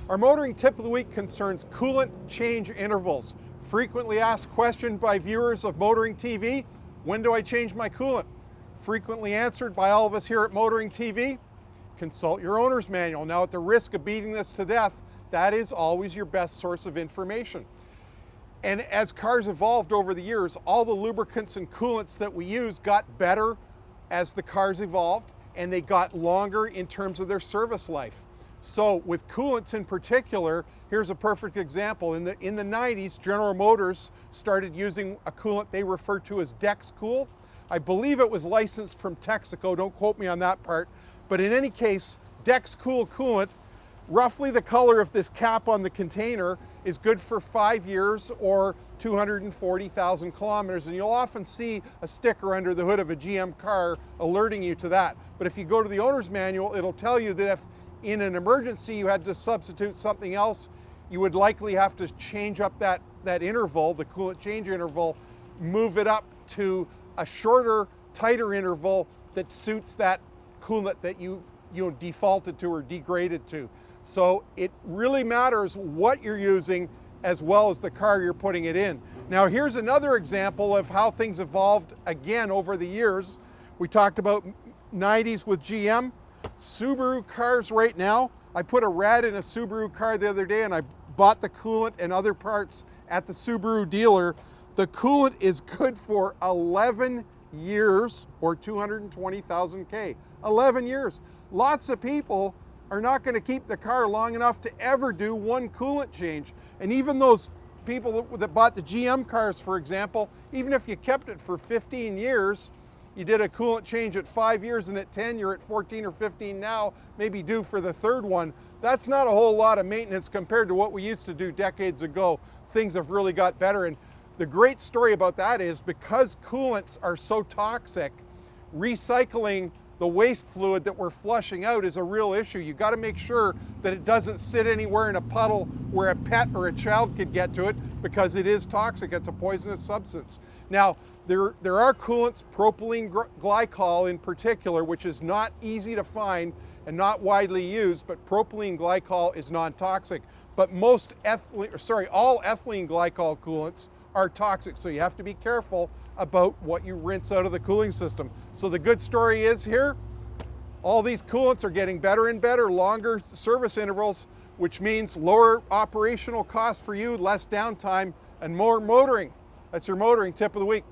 Our motoring tip of the week concerns coolant change intervals. Frequently asked question by viewers of Motoring TV, when do I change my coolant? Frequently answered by all of us here at Motoring TV, consult your owner's manual. Now, at the risk of beating this to death, that is always your best source of information. And as cars evolved over the years, all the lubricants and coolants that we use got better as the cars evolved, and they got longer in terms of their service life. So with coolants in particular, here's a perfect example. In the 90s, General Motors started using a coolant they refer to as Dexcool. I believe it was licensed from Texaco, don't quote me on that part. But in any case, Dexcool coolant, roughly the color of this cap on the container, is good for 5 years or 240,000 kilometers. And you'll often see a sticker under the hood of a GM car alerting you to that. But if you go to the owner's manual, it'll tell you that if in an emergency you had to substitute something else, you would likely have to change up that interval, the coolant change interval, move it up to a shorter, tighter interval that suits that coolant that you defaulted to or degraded to. So it really matters what you're using as well as the car you're putting it in. Now here's another example of how things evolved again over the years. We talked about 90s with GM. Subaru cars right now, I put a rad in a Subaru car the other day and I bought the coolant and other parts at the Subaru dealer. The coolant is good for 11 years or 220,000 K. 11 years. Lots of people are not going to keep the car long enough to ever do one coolant change. And even those people that bought the GM cars, for example, even if you kept it for 15 years, you did a coolant change at 5 years and at 10, you're at 14 or 15 now, maybe due for the third one. That's not a whole lot of maintenance compared to what we used to do decades ago. Things have really got better. And the great story about that is because coolants are so toxic, recycling the waste fluid that we're flushing out is a real issue. You got to make sure that it doesn't sit anywhere in a puddle where a pet or a child could get to it, because it is toxic. It's a poisonous substance. Now, there are coolants, propylene glycol in particular, which is not easy to find and not widely used, but propylene glycol is non-toxic. But all ethylene glycol coolants are toxic, so you have to be careful about what you rinse out of the cooling system. So the good story is here, all these coolants are getting better and better, longer service intervals, which means lower operational costs for you, less downtime, and more motoring. That's your motoring tip of the week.